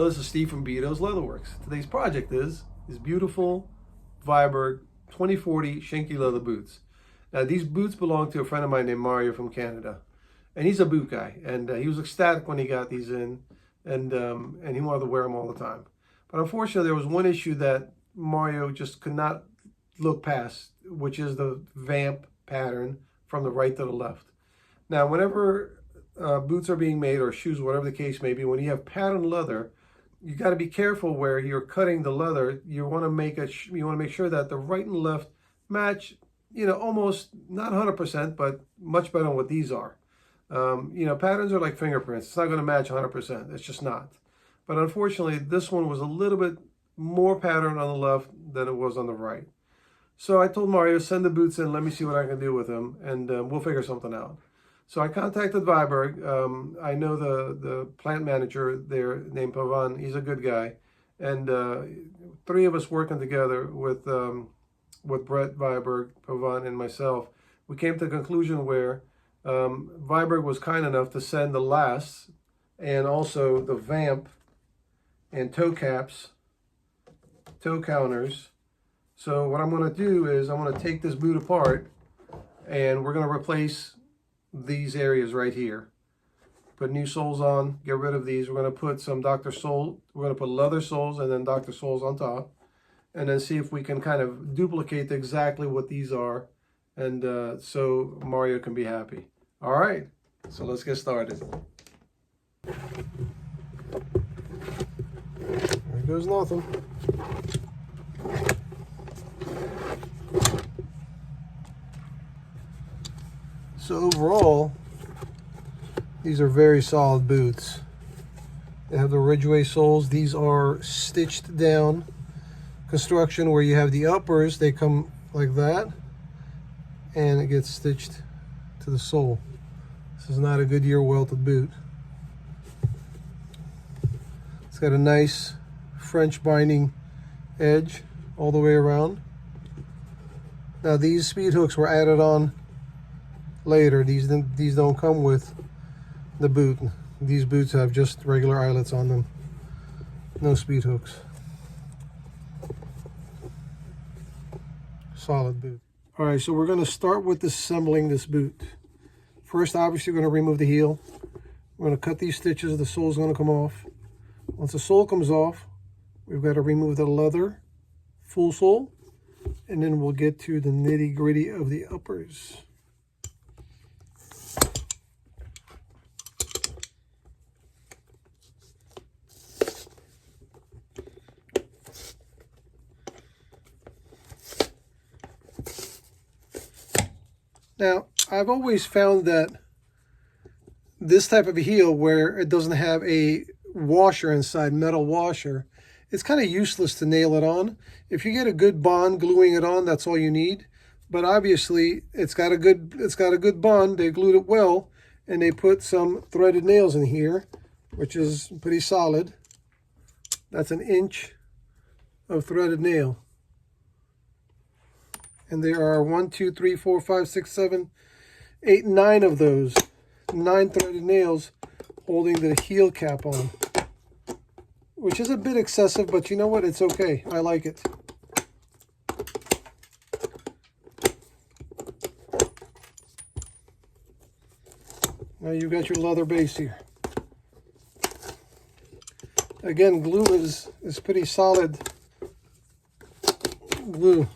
This is Steve from Beto's Leatherworks. Today's project is beautiful Viberg 2040 Shinki leather boots. Now these boots belong to a friend of mine named Mario from Canada, and he's a boot guy, and he was ecstatic when he got these in, and he wanted to wear them all the time. But unfortunately, there was one issue that Mario just could not look past, which is the vamp pattern from the right to the left. Now, whenever boots are being made, or shoes, whatever the case may be, when you have patterned leather, you got to be careful where you're cutting the leather. You want to make sure that the right and left match, almost not 100%, but much better than what these are. Patterns are like fingerprints. It's not going to match 100%. It's just not. But unfortunately, this one was a little bit more patterned on the left than it was on the right. So I told Mario, send the boots in, let me see what I can do with them, and we'll figure something out. So I contacted Viberg. I know the plant manager there named Pavan. He's a good guy. And three of us working together with Bret Viberg, Pavan, and myself, we came to the conclusion where Viberg was kind enough to send the lasts and also the vamp and toe caps, toe counters. So what I'm going to do is I'm going to take this boot apart, and we're going to replace these areas right here. Put new soles on, get rid of these. We're going to put some Dr. Sole, we're going to put leather soles and then Dr. Soles on top, and then see if we can kind of duplicate exactly what these are, and so Mario can be happy. All right, so let's get started. There goes nothing. So overall, these are very solid boots. They have the Ridgeway soles. These are stitched down construction where you have the uppers, they come like that, and it gets stitched to the sole. This is not a Goodyear welted boot. It's got a nice French binding edge all the way around. Now these speed hooks were added on later. These don't come with the boot. These boots have just regular eyelets on them, no speed hooks. Solid boot. All right, so we're going to start with assembling this boot. First, obviously, we're going to remove the heel. We're going to cut these stitches. The sole's going to come off. Once the sole comes off, we've got to remove the leather full sole, and then we'll get to the nitty-gritty of the uppers. Now, I've always found that this type of a heel where it doesn't have a washer inside, metal washer, it's kind of useless to nail it on. If you get a good bond gluing it on, that's all you need. But obviously, it's got a good bond. They glued it well, and they put some threaded nails in here, which is pretty solid. That's 1 inch of threaded nail. And there are 1, 2, 3, 4, 5, 6, 7, 8, 9 of those. 9 threaded nails holding the heel cap on. Which is a bit excessive, but you know what? It's okay. I like it. Now you've got your leather base here. Again, glue is pretty solid glue.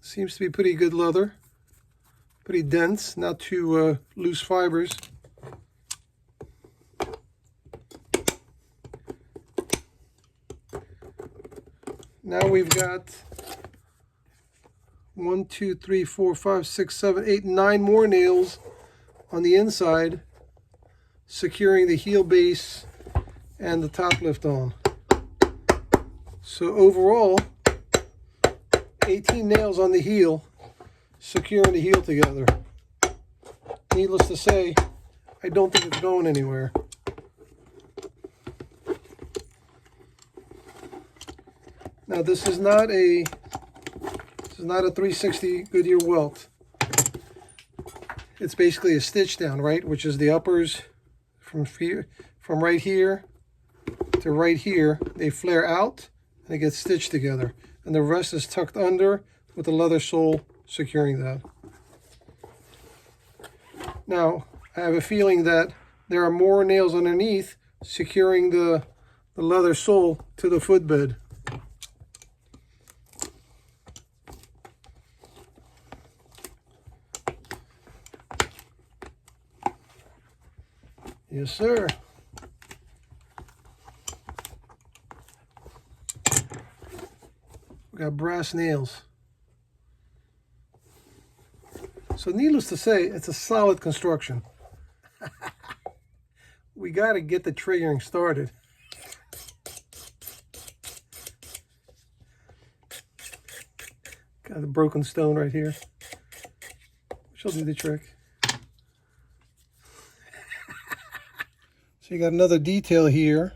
Seems to be pretty good leather, pretty dense, not too loose fibers. Now we've got 1, 2, 3, 4, 5, 6, 7, 8, 9 more nails on the inside, securing the heel base and the top lift on. So overall, 18 nails on the heel, securing the heel together. Needless to say, I don't think it's going anywhere. Now this is not a 360 Goodyear welt. It's basically a stitch down, right? Which is the uppers from right here to right here, they flare out and they get stitched together. And the rest is tucked under with the leather sole securing that. Now, I have a feeling that there are more nails underneath securing the leather sole to the footbed. Yes, sir. We got brass nails. So needless to say, it's a solid construction. We got to get the triggering started. Got the broken stone right here. She'll do the trick. So you got another detail here,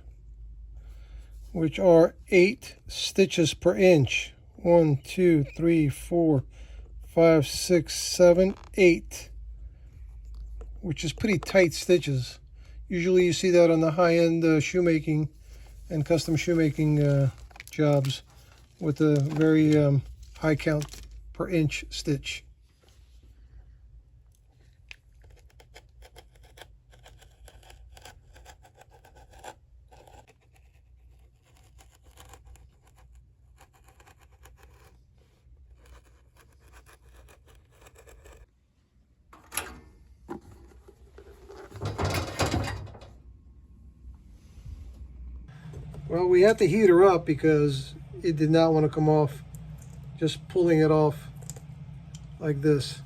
which are 8 stitches per inch. 1, 2, 3, 4, 5, 6, 7, 8, which is pretty tight stitches. Usually you see that on the high-end shoemaking and custom shoemaking jobs with a very high count per inch stitch. Well, we had to heat her up because it did not want to come off. Just pulling it off like this.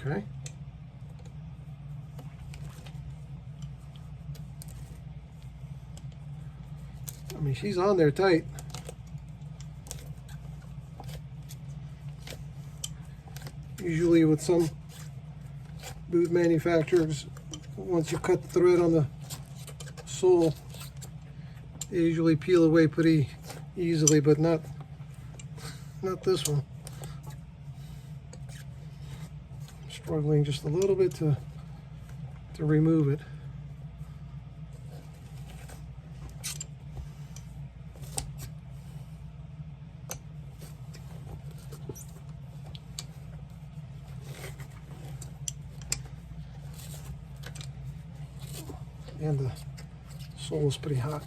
Okay. I mean, she's on there tight. Usually with some boot manufacturers, once you cut the thread on the sole, they usually peel away pretty easily, but not this one. I'm struggling just a little bit to remove it. And the sole is pretty hot.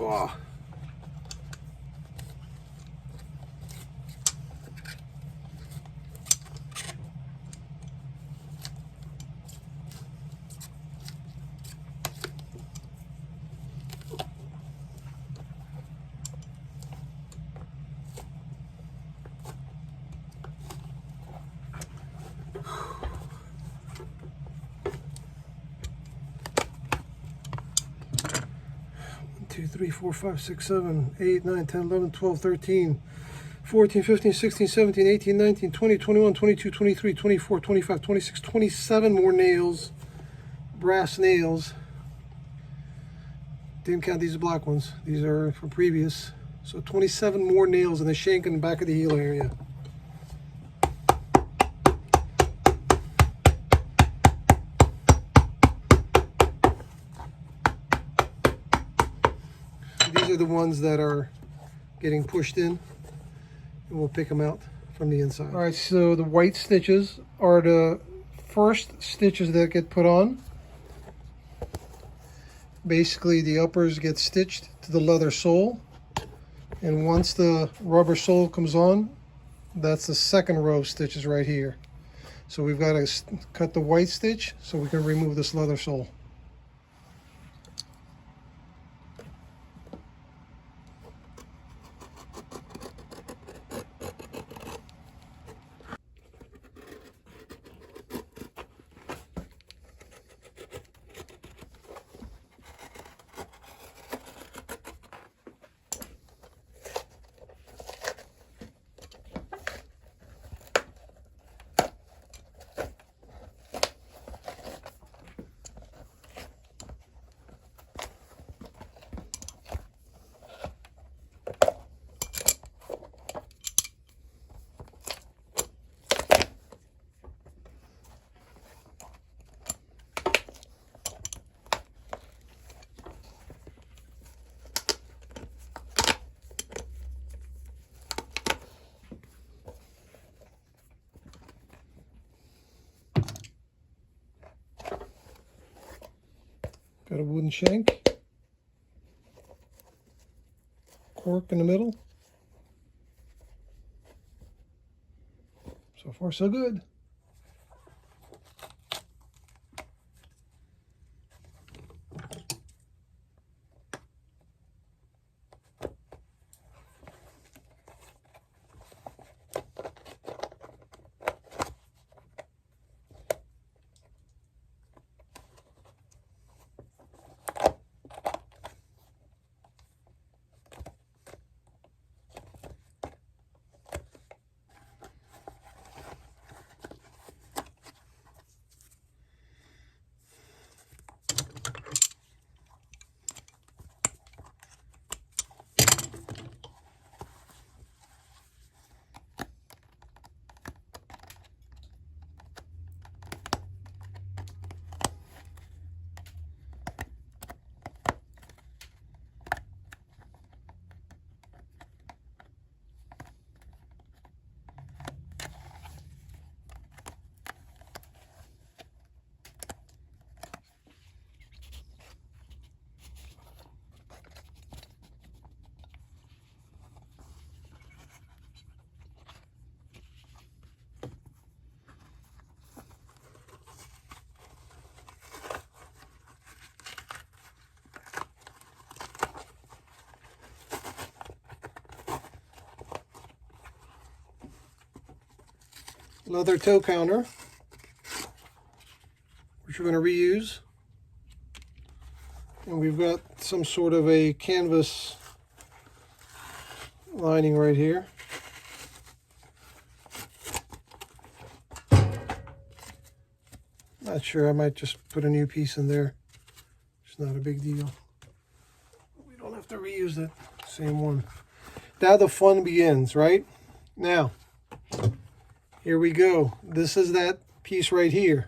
Oh. Two, 3, 4, 5, 6, 7, 8, 9, 10, 11, 12, 13, 14, 15, 16, 17, 18, 19, 20, 21, 22, 23, 24, 25, 26, 27 more nails, brass nails. Didn't count these black ones. These are from previous. So 27 more nails in the shank and the back of the heel area. These are the ones that are getting pushed in, and we'll pick them out from the inside. All right, so the white stitches are the first stitches that get put on. Basically, the uppers get stitched to the leather sole, and once the rubber sole comes on, that's the second row of stitches right here. So we've got to cut the white stitch so we can remove this leather sole. Got a wooden shank. Cork in the middle. So far, so good. Leather toe counter, which we're going to reuse. And we've got some sort of a canvas lining right here. Not sure, I might just put a new piece in there. It's not a big deal. We don't have to reuse that same one. Now the fun begins, right? Now, here we go. This is that piece right here.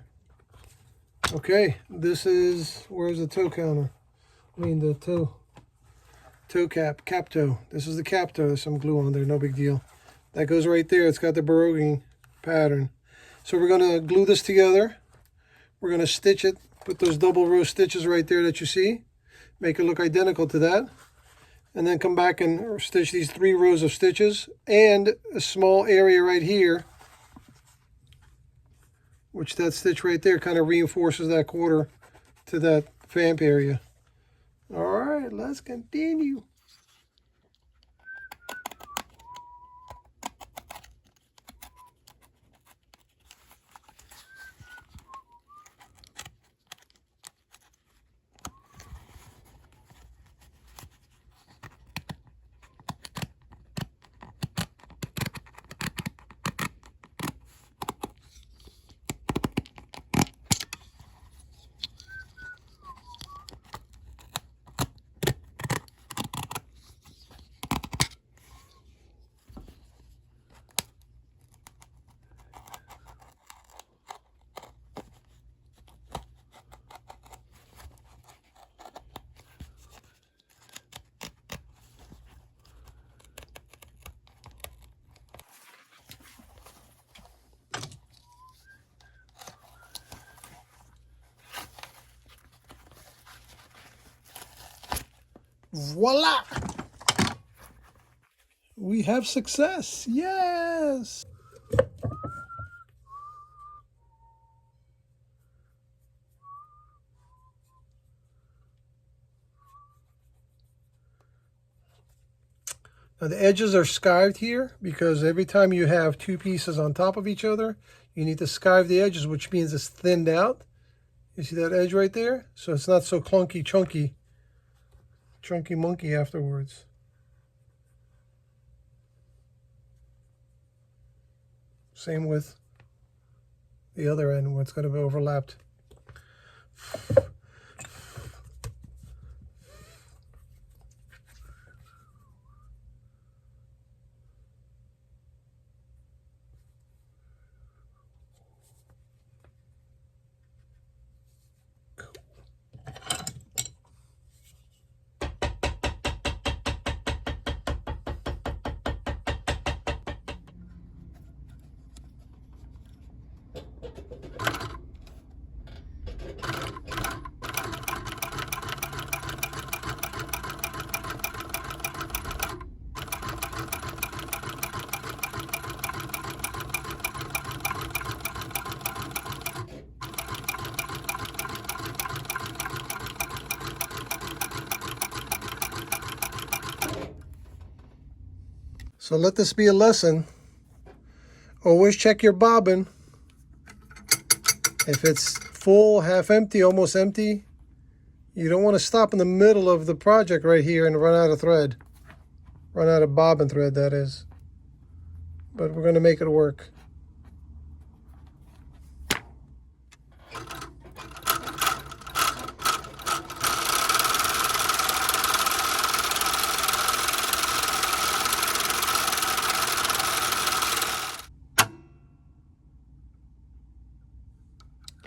Okay, this is, where's the toe counter? I mean the toe cap toe. This is the cap toe. There's some glue on there, no big deal. That goes right there. It's got the Viberg pattern. So we're gonna glue this together. We're gonna stitch it, put those double row stitches right there that you see. Make it look identical to that. And then come back and stitch these 3 rows of stitches and a small area right here, which that stitch right there kind of reinforces that quarter to that vamp area. All right, let's continue. Voila! We have success. Yes! Now the edges are skived here because every time you have 2 pieces on top of each other, you need to skive the edges, which means it's thinned out. You see that edge right there? So it's not so clunky, chunky monkey afterwards. Same with the other end where it's going to be overlapped. So let this be a lesson. Always check your bobbin. If it's full, half empty, almost empty, you don't want to stop in the middle of the project right here and run out of thread. Run out of bobbin thread, that is. But we're going to make it work.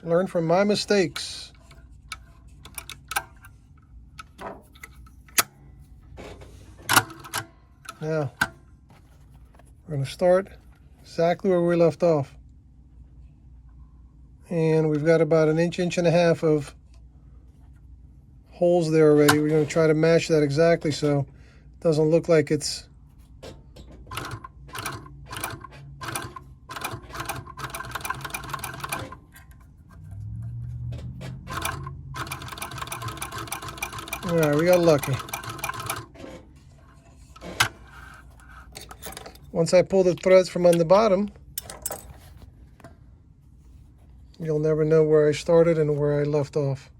Learn from my mistakes. Now, we're going to start exactly where we left off. And we've got about an inch, inch and a half of holes there already. We're going to try to match that exactly so it doesn't look like it's all right, we got lucky. Once I pull the threads from on the bottom, you'll never know where I started and where I left off.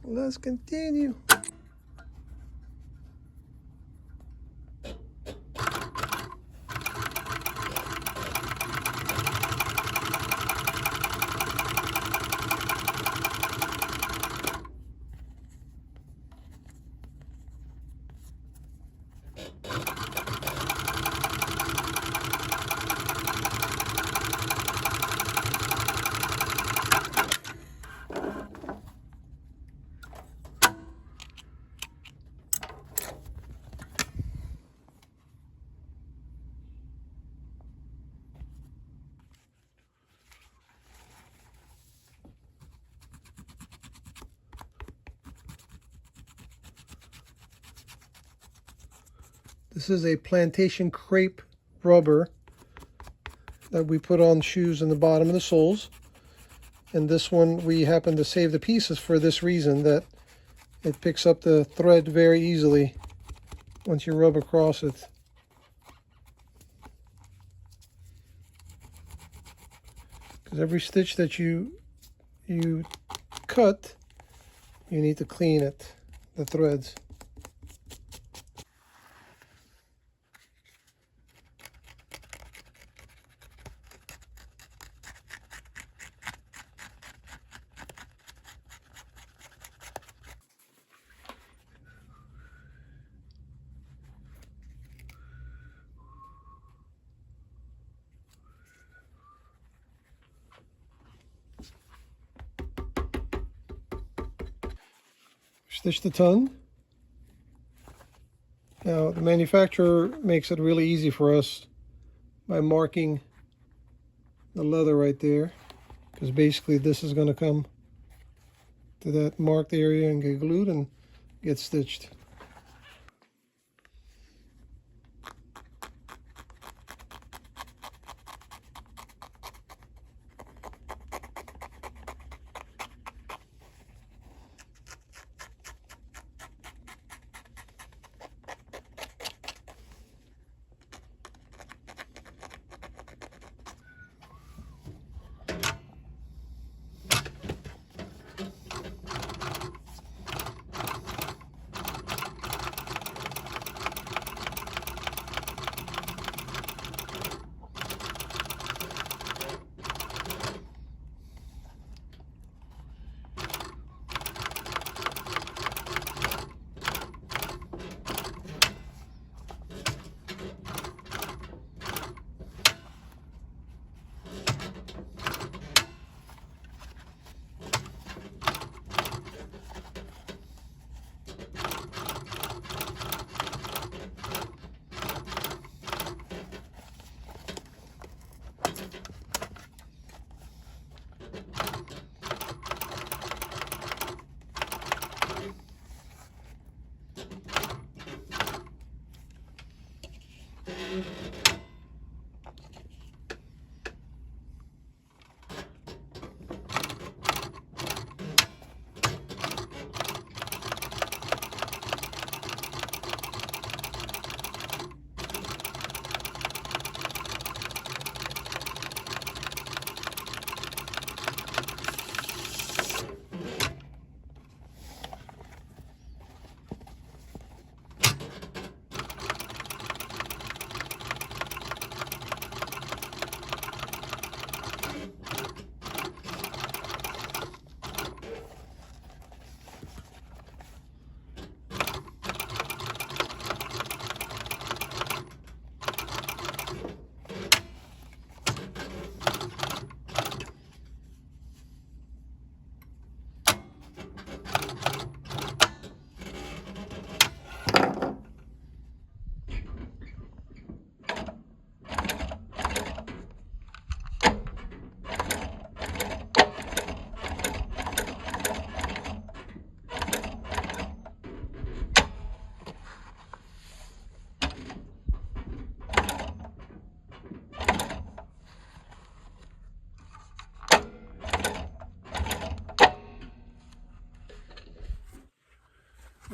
Let's continue. This is a plantation crepe rubber that we put on shoes in the bottom of the soles. And this one, we happen to save the pieces for this reason, that it picks up the thread very easily once you rub across it. Because every stitch that you cut, you need to clean it, the threads. Stitch the tongue. Now the manufacturer makes it really easy for us by marking the leather right there, because basically this is going to come to that marked area and get glued and get stitched.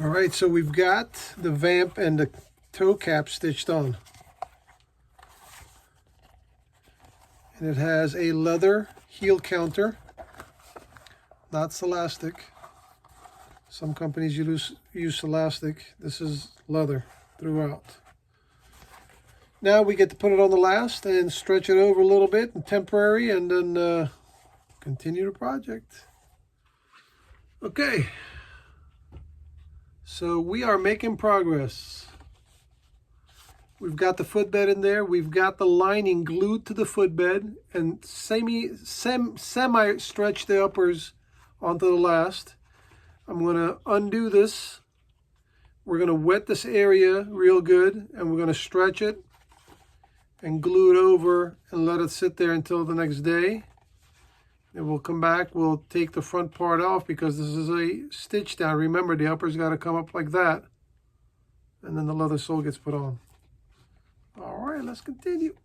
All right, so we've got the vamp and the toe cap stitched on. And it has a leather heel counter, not Celastic. Some companies use Celastic. This is leather throughout. Now we get to put it on the last and stretch it over a little bit and temporary, and then continue the project. Okay, so we are making progress. We've got the footbed in there. We've got the lining glued to the footbed and semi stretch the uppers onto the last. I'm going to undo this. We're going to wet this area real good, and we're going to stretch it and glue it over and let it sit there until the next day. And we'll come back, we'll take the front part off because this is a stitch down. Remember, the upper's got to come up like that, and then the leather sole gets put on. All right, let's continue.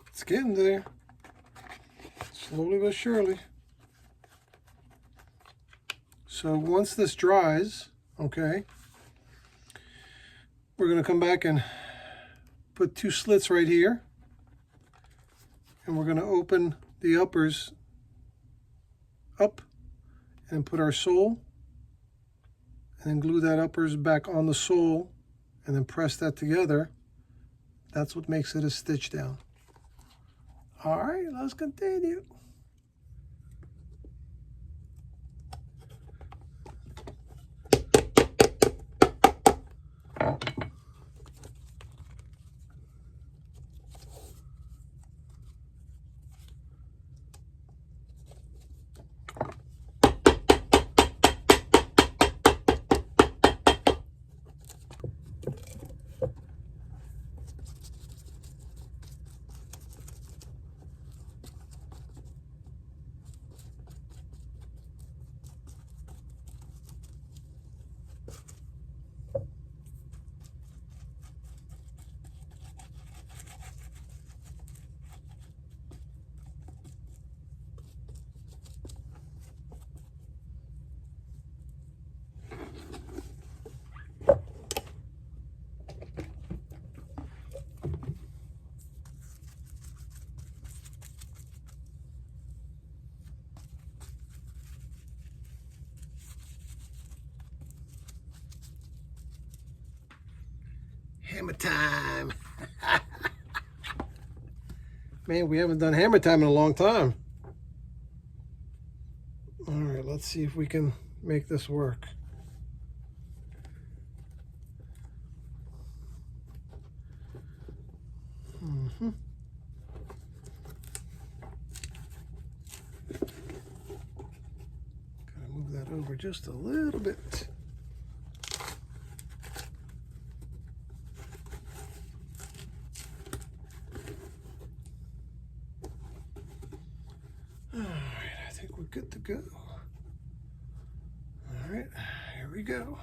It's getting there, slowly but surely. So once this dries, okay, we're going to come back and put 2 slits right here, and we're going to open the uppers up and put our sole, and then glue that uppers back on the sole, and then press that together. That's what makes it a stitch down. All right, let's continue. Hammer time. Man, we haven't done hammer time in a long time. All right, let's see if we can make this work. Gotta move that over just a little bit. All right, I think we're good to go. All right, here we go.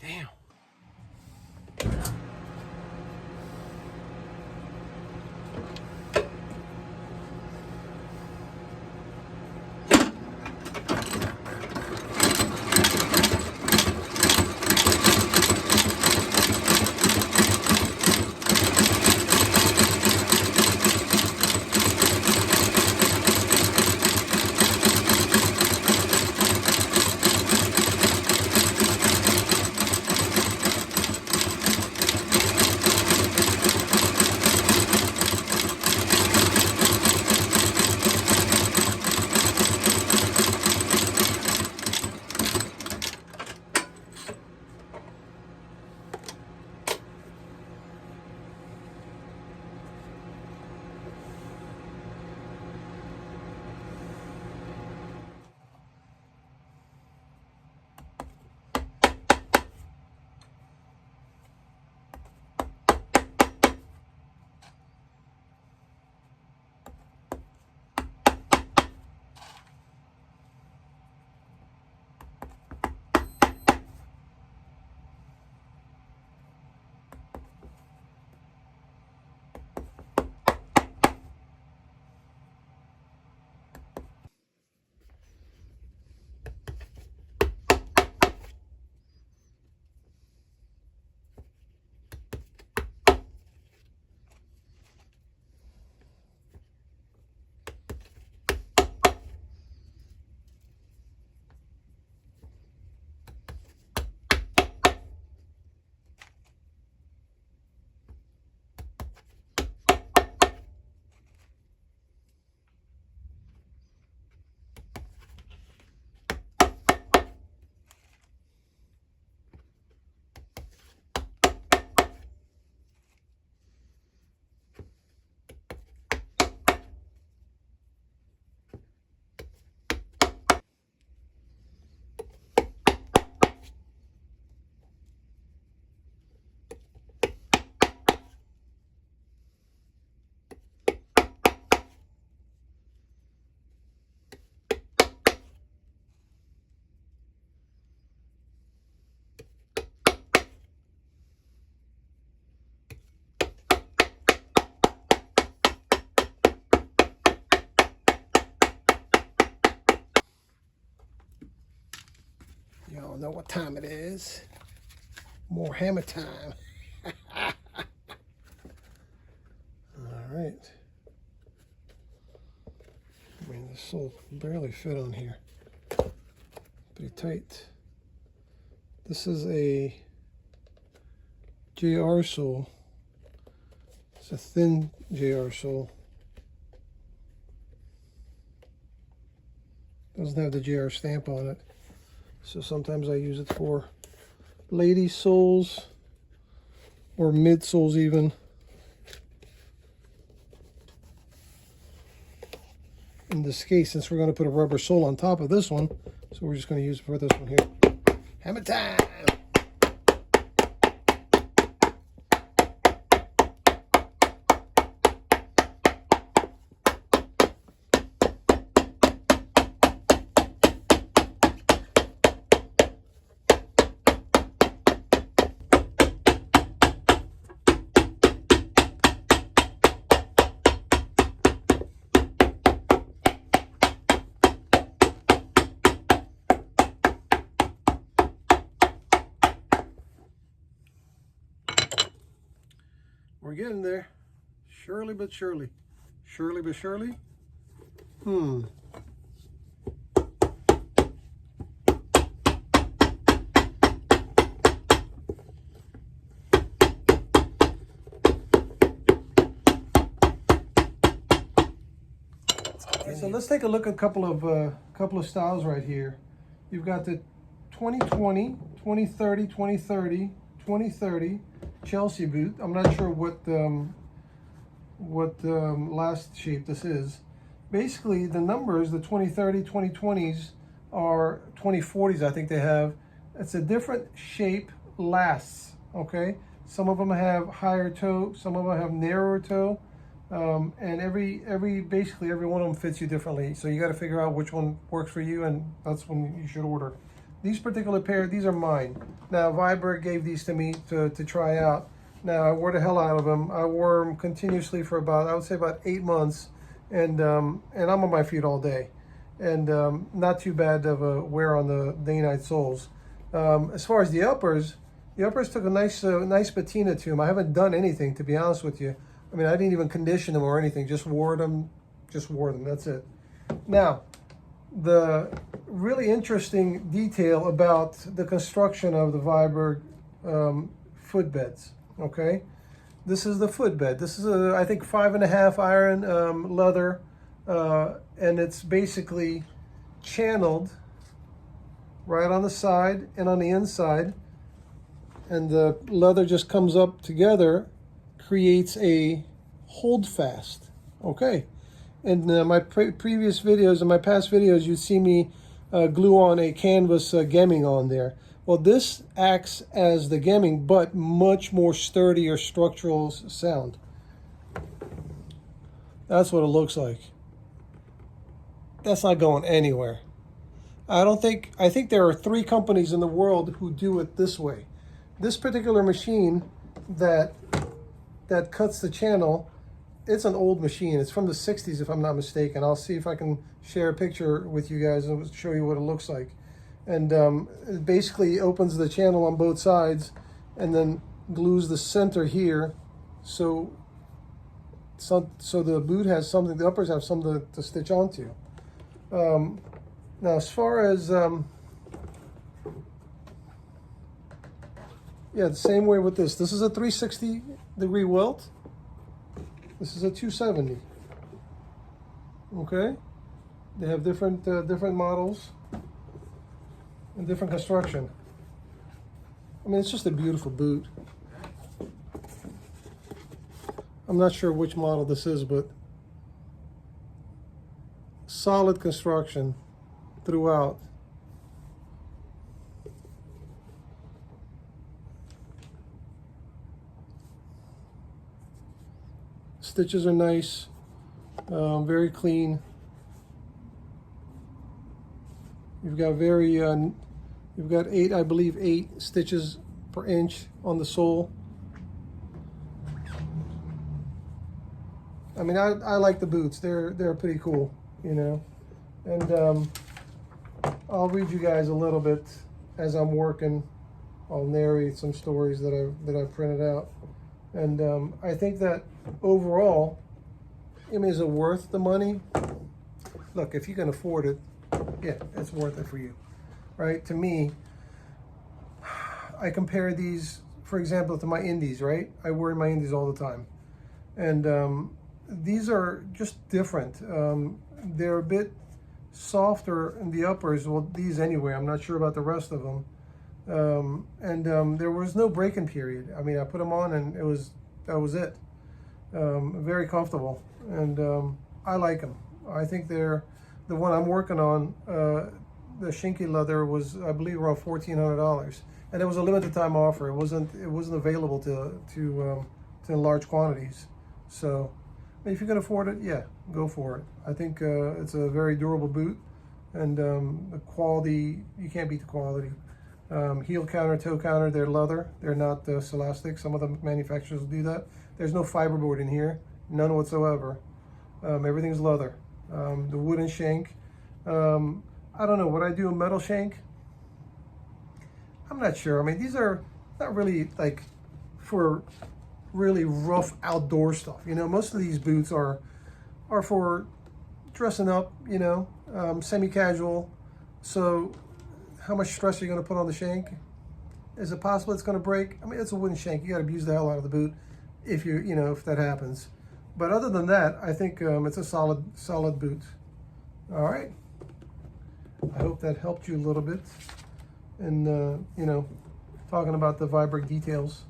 Damn. Y'all know what time it is. More hammer time. All right. I mean, this will barely fit on here. Pretty tight. This is a JR sole. It's a thin JR sole. Doesn't have the JR stamp on it. So sometimes I use it for ladies' soles or mid soles even. in this case, since we're going to put a rubber sole on top of this one. So we're just going to use it for this one here. Hammer time! We're getting there, surely but surely. Surely but surely. So let's take a look at a couple of styles right here. You've got the 2020, 2030, 2030, 2030 Chelsea boot. I'm not sure what last shape this is. Basically, the numbers, the 2030, 2020s are 2040s, I think they have. It's a different shape lasts, okay? Some of them have higher toe, some of them have narrower toe, and basically every one of them fits you differently. So you got to figure out which one works for you, and that's when you should order. These particular pair, these are mine. Now, Viberg gave these to me to try out. Now, I wore the hell out of them. I wore them continuously for I would say about 8 months. And I'm on my feet all day. And not too bad of a wear on the day-night soles. As far as the uppers took a nice patina to them. I haven't done anything, to be honest with you. I mean, I didn't even condition them or anything. Just wore them. That's it. Now, the really interesting detail about the construction of the Viberg footbeds. Okay, this is the footbed. This is I think 5.5 iron leather, and it's basically channeled right on the side and on the inside, and the leather just comes up together, creates a hold fast. Okay. In my previous videos, in my past videos, you see me glue on a canvas gemming on there. Well, this acts as the gemming, but much more sturdier structural sound. That's what it looks like. That's not going anywhere. I think there are 3 companies in the world who do it this way. This particular machine that cuts the channel, it's an old machine. It's from the 60s, if I'm not mistaken. I'll see if I can share a picture with you guys and show you what it looks like. And it basically opens the channel on both sides and then glues the center here, so the boot has something, the uppers have something to stitch onto. Now, as far as the same way with this. This is a 360-degree welt. This is a 270. Okay, they have different models and different construction. I mean, it's just a beautiful boot. I'm not sure which model this is, but solid construction throughout. Stitches are nice, very clean. You've got 8, I believe, 8 stitches per inch on the sole. I mean, I like the boots. They're pretty cool, you know. And I'll read you guys a little bit as I'm working. I'll narrate some stories that I've printed out. And I think that overall, I mean, is it worth the money? Look, if you can afford it, yeah, it's worth it for you, right? To me, I compare these, for example, to my indies, right? I wear my indies all the time. And these are just different. They're a bit softer in the uppers. Well, these anyway. I'm not sure about the rest of them. There was no break-in period. I mean, I put them on and that was it. Very comfortable, and I like them. I think the one I'm working on, the Shinki leather was, I believe, around $1,400, and it was a limited time offer. It wasn't available to in large quantities. So if you can afford it, yeah, go for it. I think it's a very durable boot, and the quality, you can't beat the quality. Heel counter, toe counter, they're leather. They're not celastic. Some of the manufacturers will do that. There's no fiberboard in here, none whatsoever. Everything's leather. The wooden shank, I don't know, would I do a metal shank? I'm not sure. I mean, these are not really like for really rough outdoor stuff. You know, most of these boots are for dressing up, you know, semi-casual. So how much stress are you going to put on the shank? Is it possible it's going to break? I mean, it's a wooden shank. You got to abuse the hell out of the boot if if that happens. But other than that, I think it's a solid boot. All right. I hope that helped you a little bit in, talking about the Viberg details.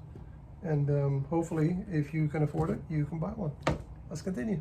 And hopefully, if you can afford it, you can buy one. Let's continue.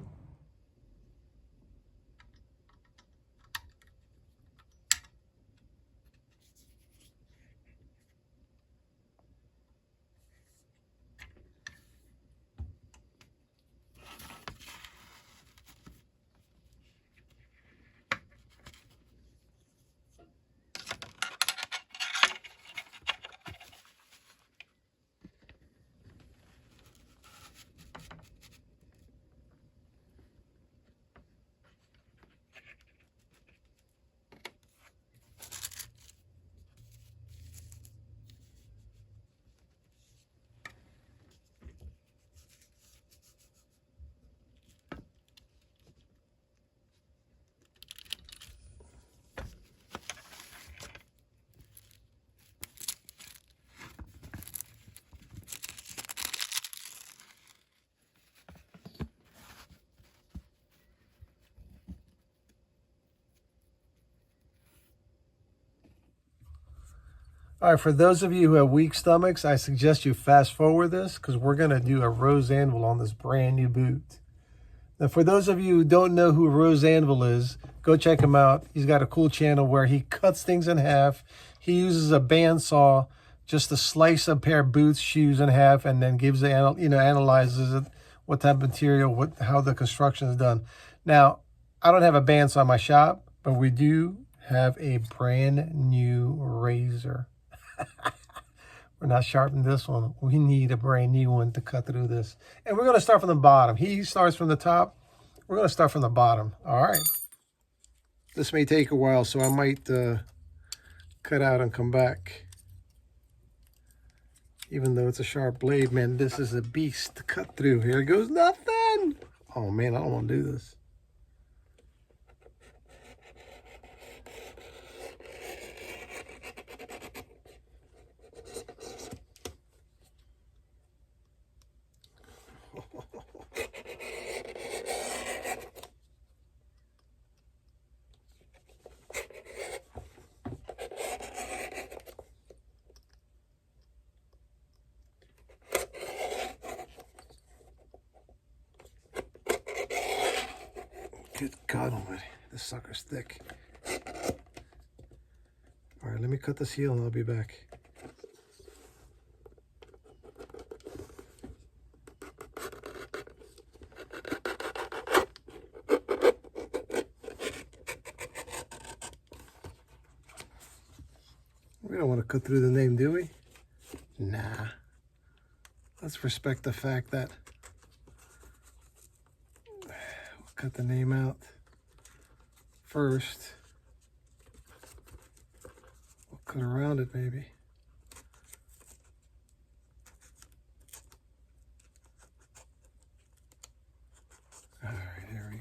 All right, for those of you who have weak stomachs, I suggest you fast forward this because we're going to do a rose anvil on this brand new boot. Now, for those of you who don't know who Rose Anvil is, go check him out. He's got a cool channel where he cuts things in half. He uses a bandsaw just to slice a pair of boots, shoes in half, and then gives the, analyzes it, what type of material, how the construction is done. Now, I don't have a bandsaw in my shop, but we do have a brand new razor. We're not sharpening this one. We need a brand new one to cut through this. And we're going to start from the bottom. He starts from the top. We're going to start from the bottom. All right. This may take a while, so I might cut out and come back. Even though it's a sharp blade, man, this is a beast to cut through. Here goes nothing. Oh, man, I don't want to do this. Good God almighty, this sucker's thick. All right, let me cut this heel and I'll be back. We don't want to cut through the name, do we? Nah. Let's respect the fact that cut the name out first. We'll cut around it maybe. All right, here we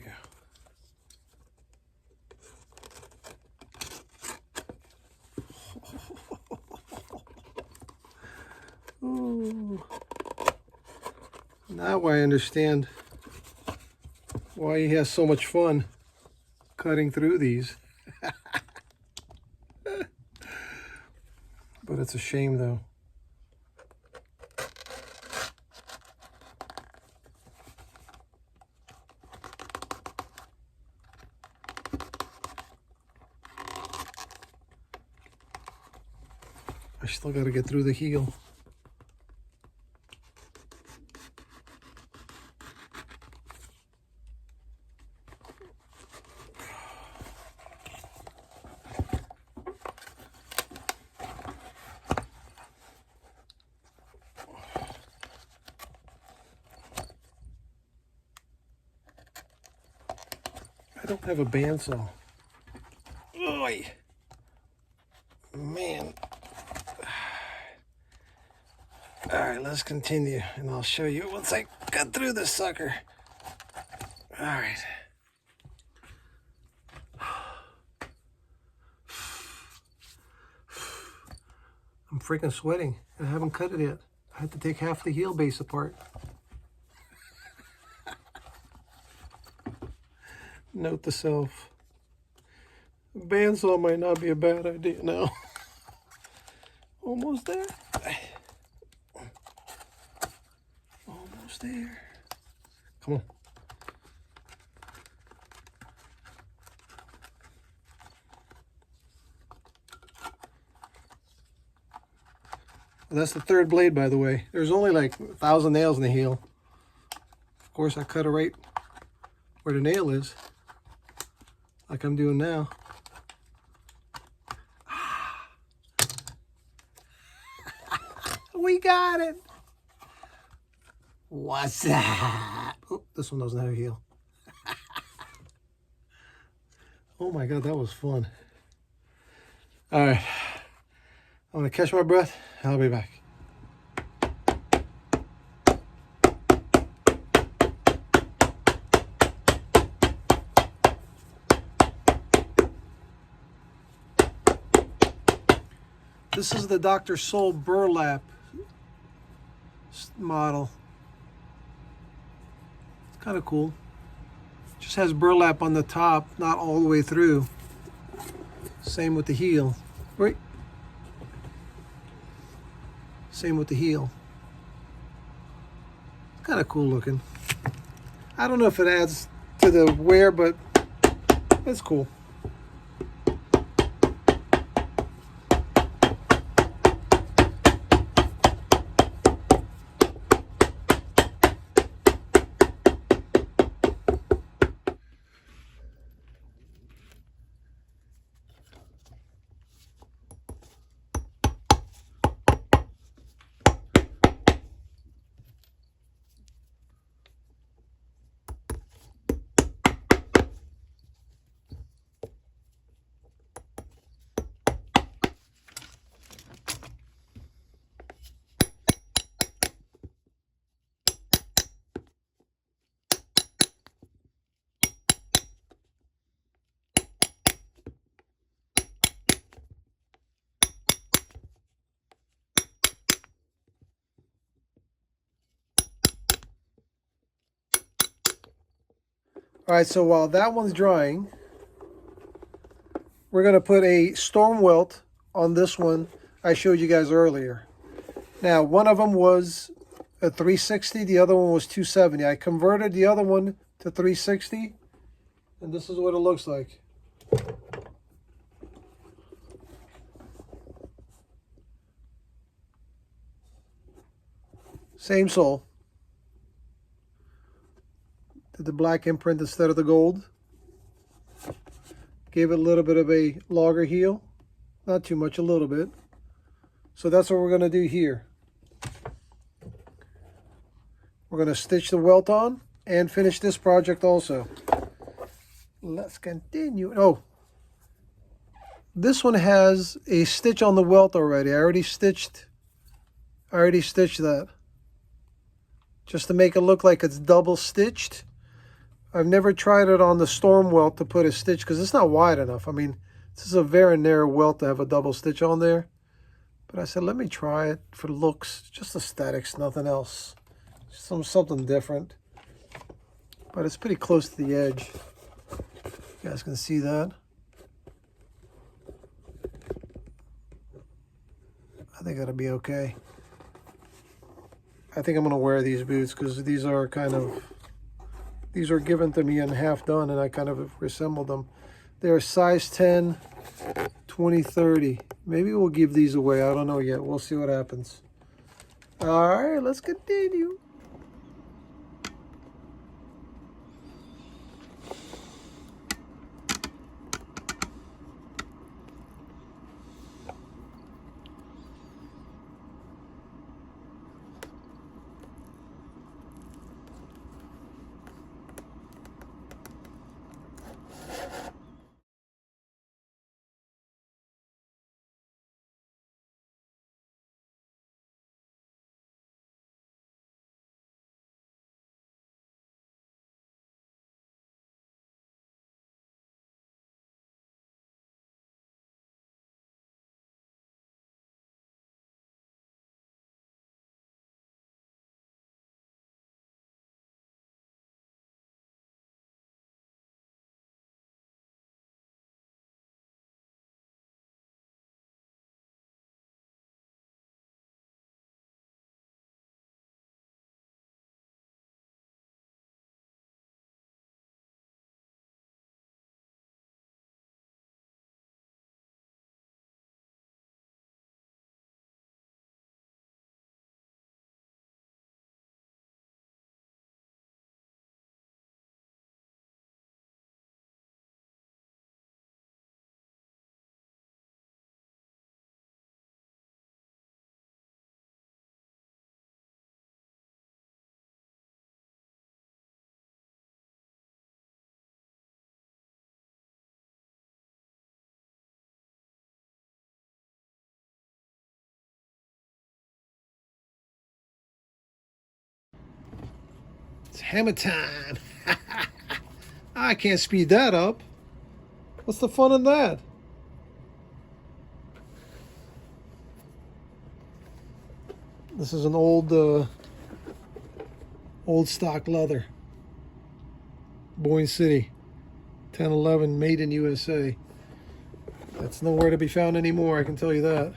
go. Ooh. Now I understand why he has so much fun cutting through these. But it's a shame though. I still got to get through the heel. I don't have a bandsaw. Oy. Man. Alright, let's continue and I'll show you once I cut through this sucker. Alright. I'm freaking sweating. I haven't cut it yet. I had to take half the heel base apart. Note to self. A bandsaw might not be a bad idea now. Almost there. Almost there. Come on. Well, that's the third blade, by the way. There's only like 1,000 nails in the heel. Of course, I cut it right where the nail is, like I'm doing now. We got it. What's that? Oh, this one doesn't have a heel. Oh my God, that was fun. All right, I'm gonna catch my breath. I'll be back. This is the Dr. Sol burlap model. It's kind of cool. Just has burlap on the top, not all the way through. Same with the heel. Right. Same with the heel. Kind of cool looking. I don't know if it adds to the wear, but it's cool. All right, so while that one's drying, we're going to put a storm welt on this one I showed you guys earlier. Now, one of them was a 360, the other one was 270. I converted the other one to 360, and this is what it looks like. Same sole. Did the black imprint instead of the gold. Gave it a little bit of a logger heel. Not too much, a little bit. So that's what we're going to do here. We're going to stitch the welt on and finish this project also. Let's continue. Oh, this one has a stitch on the welt already. I already stitched that. Just to make it look like it's double stitched. I've never tried it on the storm welt to put a stitch because it's not wide enough. I mean, this is a very narrow welt to have a double stitch on there. But I said, let me try it for looks, just aesthetics, nothing else. Something different. But it's pretty close to the edge. You guys can see that. I think that'll be okay. I think I'm going to wear these boots because these are given to me and half done, and I kind of reassembled them. They're size 10, 20, 30. Maybe we'll give these away. I don't know yet. We'll see what happens. All right, let's continue. It's hammer time. I can't speed that up. What's the fun in that? This is an old stock leather. Boyne City, 1011, made in USA. That's nowhere to be found anymore, I can tell you that.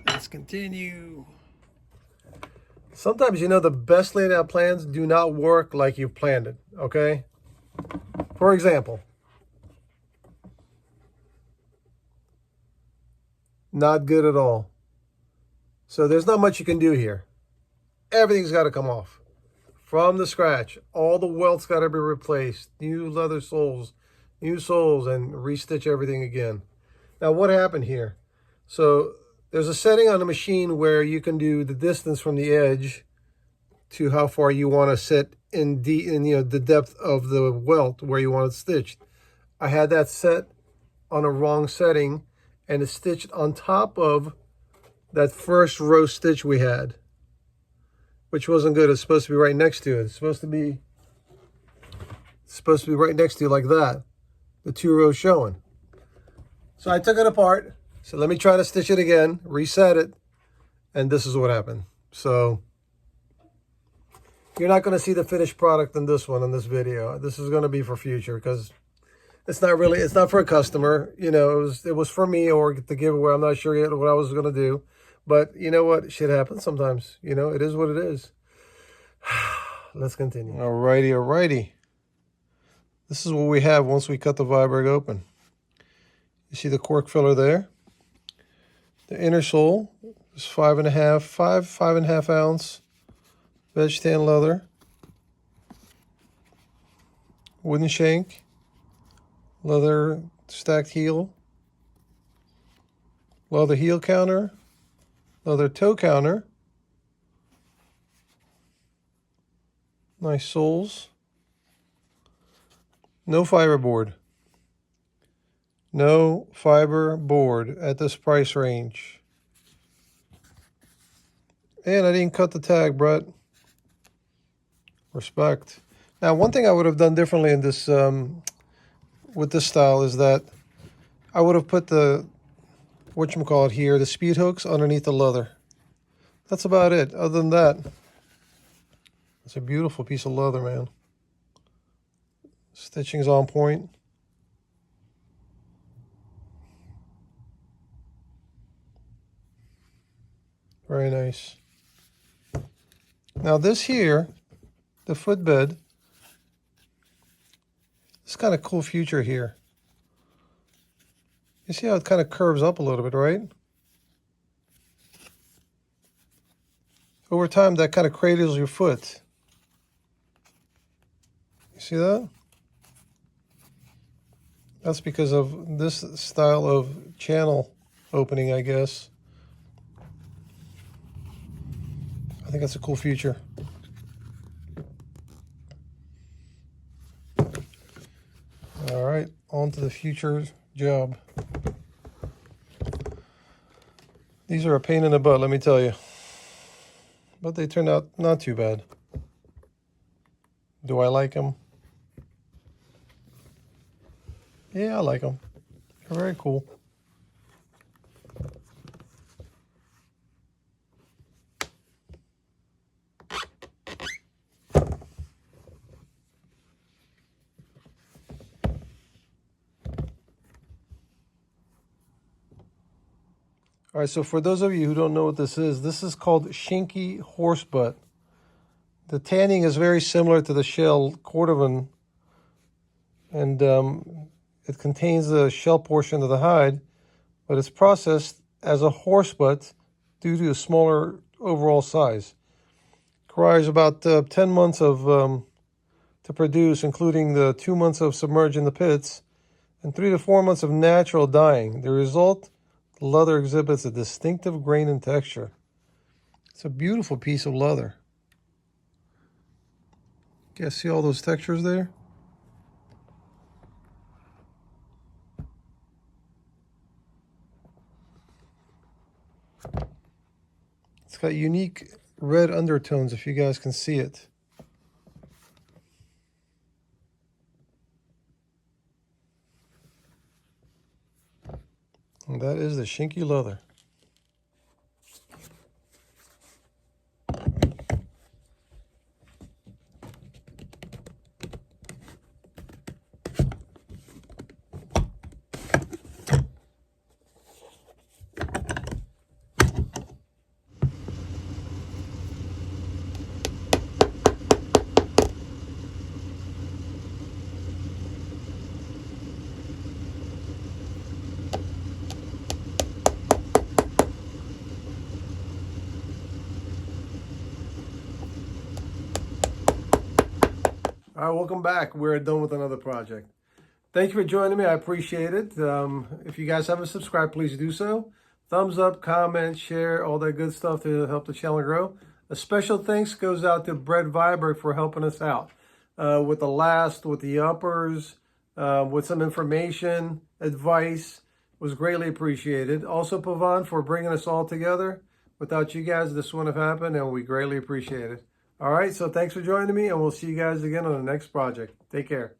Let's continue. Sometimes, you know, the best laid out plans do not work like you've planned it, okay? For example, not good at all. So there's not much you can do here. Everything's got to come off from the scratch. All the welts got to be replaced. New leather soles, and restitch everything again. Now, what happened here? So there's a setting on the machine where you can do the distance from the edge to how far you want to set in the depth of the welt where you want it stitched. I had that set on a wrong setting, and it's stitched on top of that first row stitch we had, which wasn't good. It's supposed to be right next to it. It's supposed to be right next to you like that, the two rows showing. So I took it apart. So let me try to stitch it again, reset it, and this is what happened. So you're not going to see the finished product in this one, in this video. This is going to be for future, because it's not for a customer. You know, it was for me or to give away. I'm not sure yet what I was going to do. But you know what? Shit happens sometimes. You know, it is what it is. Let's continue. Alrighty. This is what we have once we cut the Viberg open. You see the cork filler there? The inner sole is 5.5 ounce veg tan leather, wooden shank, leather stacked heel, leather heel counter, leather toe counter, nice soles, no fiber board. No fiber board at this price range. And I didn't cut the tag, Bret. Respect. Now, one thing I would have done differently in this with this style is that I would have put the, whatchamacallit here, the speed hooks underneath the leather. That's about it. Other than that, it's a beautiful piece of leather, man. Stitching's on point. Very nice. Now this here, the footbed, it's kind of cool feature here. You see how it kind of curves up a little bit, right? Over time, that kind of cradles your foot. You see that? That's because of this style of channel opening, I guess. I think that's a cool feature. All right, on to the future job. These are a pain in the butt, let me tell you. But they turned out not too bad. Do I like them? Yeah, I like them. They're very cool. All right, so for those of you who don't know what this is called Shinki horse butt. The tanning is very similar to the shell cordovan, and it contains the shell portion of the hide, but it's processed as a horse butt due to a smaller overall size. It requires about 10 months of to produce, including the 2 months of submerge in the pits and 3 to 4 months of natural dyeing. The result, the leather exhibits a distinctive grain and texture. It's a beautiful piece of leather. You guys see all those textures there? It's got unique red undertones, if you guys can see it. And that is the Shinki leather. All right, welcome back. We're done with another project. Thank you for joining me. I appreciate it. If you guys haven't subscribed, please do so. Thumbs up, comment, share, all that good stuff to help the channel grow. A special thanks goes out to Bret Viberg for helping us out with the last, with the uppers, with some information, advice. Was greatly appreciated. Also, Pavan for bringing us all together. Without you guys, this wouldn't have happened, and we greatly appreciate it. All right, so thanks for joining me, and we'll see you guys again on the next project. Take care.